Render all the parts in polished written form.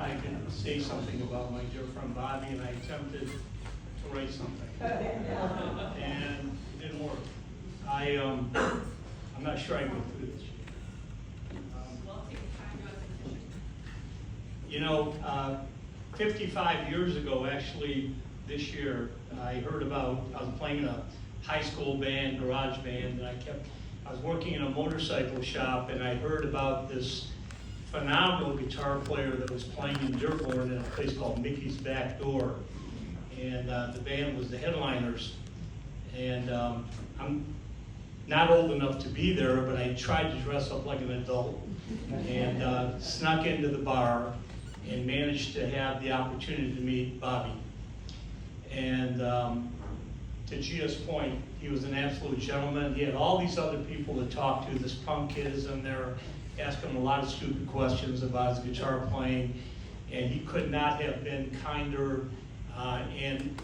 I could say something about my dear friend Bobby, and I attempted to write something. And it didn't work. I'm not sure I can do this. You know, 55 years ago, actually, this year, I was playing in a high school band, garage band, and I was working in a motorcycle shop, and I heard about this phenomenal guitar player that was playing in Dearborn in a place called Mickey's Back Door. And the band was the Headliners. And I'm not old enough to be there, but I tried to dress up like an adult and snuck into the bar and managed to have the opportunity to meet Bobby. And to Gia's point, he was an absolute gentleman. He had all these other people to talk to. This punk kid is in there, asking him a lot of stupid questions about his guitar playing, and he could not have been kinder and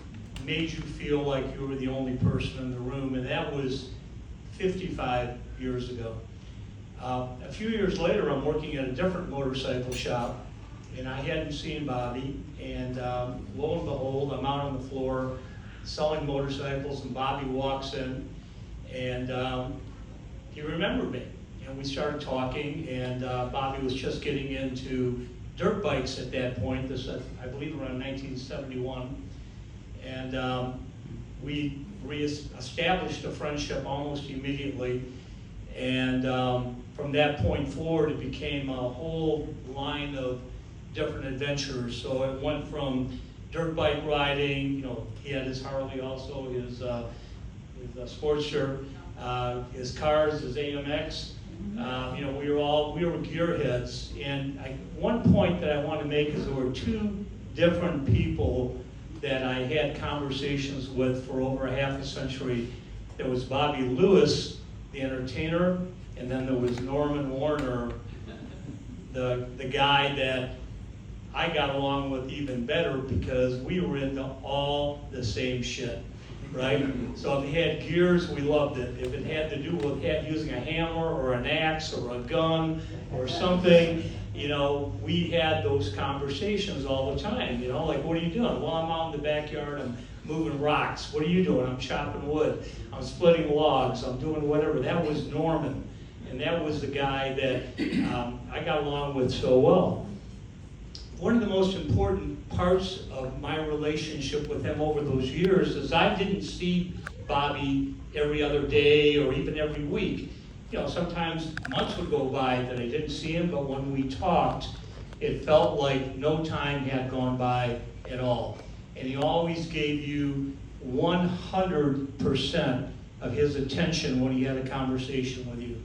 made you feel like you were the only person in the room, and that was 55 years ago. A few years later, I'm working at a different motorcycle shop, and I hadn't seen Bobby, and lo and behold, I'm out on the floor selling motorcycles, and Bobby walks in, and he remembered me. And we started talking, and Bobby was just getting into dirt bikes at that point, this I believe around 1971, and we re-established a friendship almost immediately, and from that point forward it became a whole line of different adventures. So it went from dirt bike riding, you know, he had his Harley also, his Sportster, his cars, his AMX. You know, we were gearheads, and one point that I want to make is there were two different people that I had conversations with for over a half a century. There was Bobby Lewis, the entertainer, and then there was Norman Warner, the guy that I got along with even better because we were into all the same shit, right? So if it had gears, we loved it. If it had to do with using a hammer or an axe or a gun or something, you know, we had those conversations all the time, you know, like, what are you doing? Well, I'm out in the backyard, I'm moving rocks. What are you doing? I'm chopping wood. I'm splitting logs. I'm doing whatever. That was Norman, and that was the guy that I got along with so well. One of the most important parts of my relationship with him over those years is I didn't see Bobby every other day or even every week. You know, sometimes months would go by that I didn't see him, but when we talked, it felt like no time had gone by at all. And he always gave you 100% of his attention when he had a conversation with you.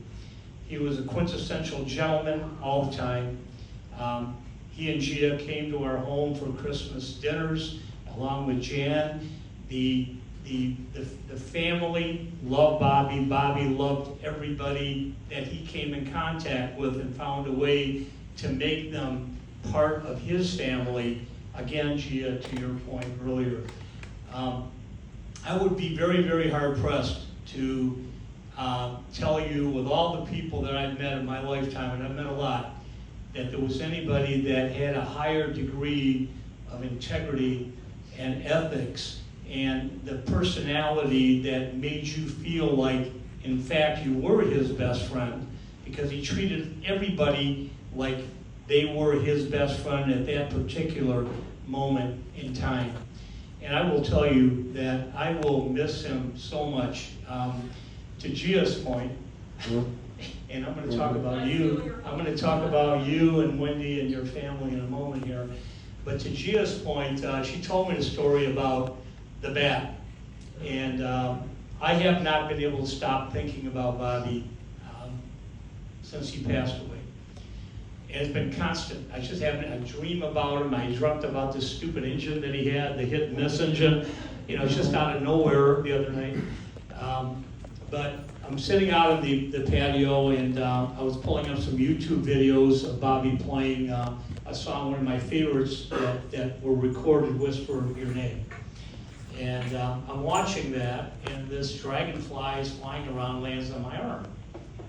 He was a quintessential gentleman all the time. He and Gia came to our home for Christmas dinners, along with Jan. The family loved Bobby. Bobby loved everybody that he came in contact with and found a way to make them part of his family. Again, Gia, to your point earlier, I would be very, very hard-pressed to tell you, with all the people that I've met in my lifetime, and I've met a lot, that there was anybody that had a higher degree of integrity and ethics and the personality that made you feel like, in fact, you were his best friend, because he treated everybody like they were his best friend at that particular moment in time. And I will tell you that I will miss him so much. To Gia's point, and I'm going to talk about you. I'm going to talk about you and Wendy and your family in a moment here. But to Gia's point, she told me the story about the bat. And I have not been able to stop thinking about Bobby since he passed away. And it's been constant. I just have a dream about him. I dreamt about this stupid engine that he had, the hit and miss engine. You know, it's just out of nowhere the other night. But I'm sitting out in the patio, and I was pulling up some YouTube videos of Bobby playing a song, one of my favorites that were recorded, Whisper Your Name. And I'm watching that, and this dragonfly is flying around, lands on my arm.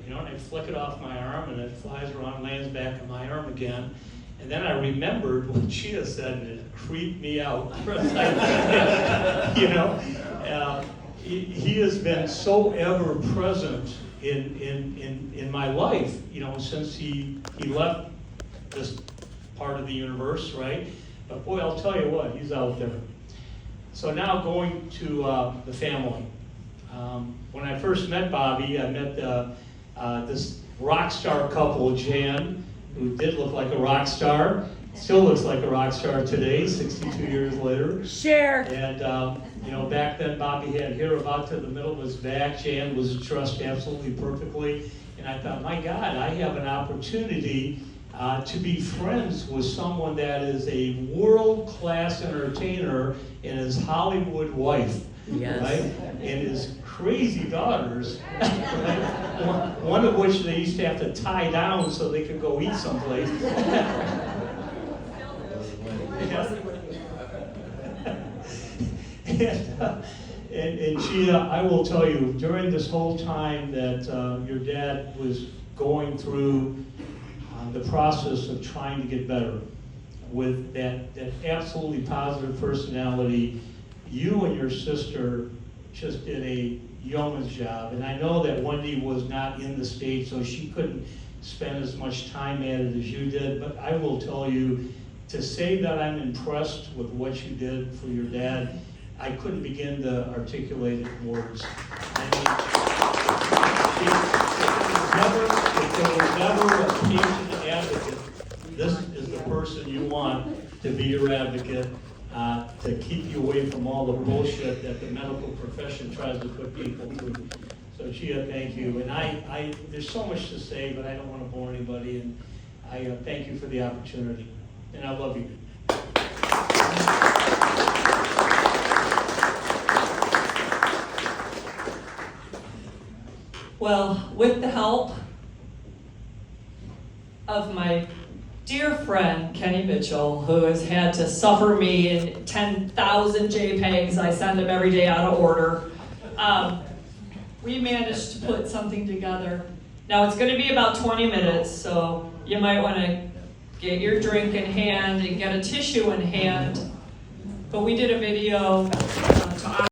You know, and I flick it off my arm, and it flies around, lands back on my arm again. And then I remembered what Chia said, and it creeped me out. You know, he has been so ever present in my life, you know, since he left this part of the universe, right? But boy, I'll tell you what, he's out there. So now going to the family. When I first met Bobby, I met this rock star couple, Jan, who did look like a rock star, still looks like a rock star today, 62 years later. Share. And, you know, back then Bobby had hair about to the middle of his back. Jan was dressed absolutely perfectly. And I thought, my God, I have an opportunity to be friends with someone that is a world-class entertainer and his Hollywood wife. Yes. Right? And his crazy daughters, right? One of which they used to have to tie down so they could go eat someplace. And Chia, I will tell you, during this whole time that your dad was going through the process of trying to get better, with that absolutely positive personality, you and your sister just did a yeoman's job. And I know that Wendy was not in the state, so she couldn't spend as much time at it as you did, but I will tell you, to say that I'm impressed with what you did for your dad, I couldn't begin to articulate it in words. I mean, if there was never a patient advocate, this is the person you want to be your advocate, to keep you away from all the bullshit that the medical profession tries to put people through. So Chia, thank you. And there's so much to say, but I don't want to bore anybody, and I thank you for the opportunity. And I love you. Well, with the help of my dear friend, Kenny Mitchell, who has had to suffer me in 10,000 JPEGs, I send him every day out of order, we managed to put something together. Now it's going to be about 20 minutes, so you might want to get your drink in hand and get a tissue in hand. But we did a video to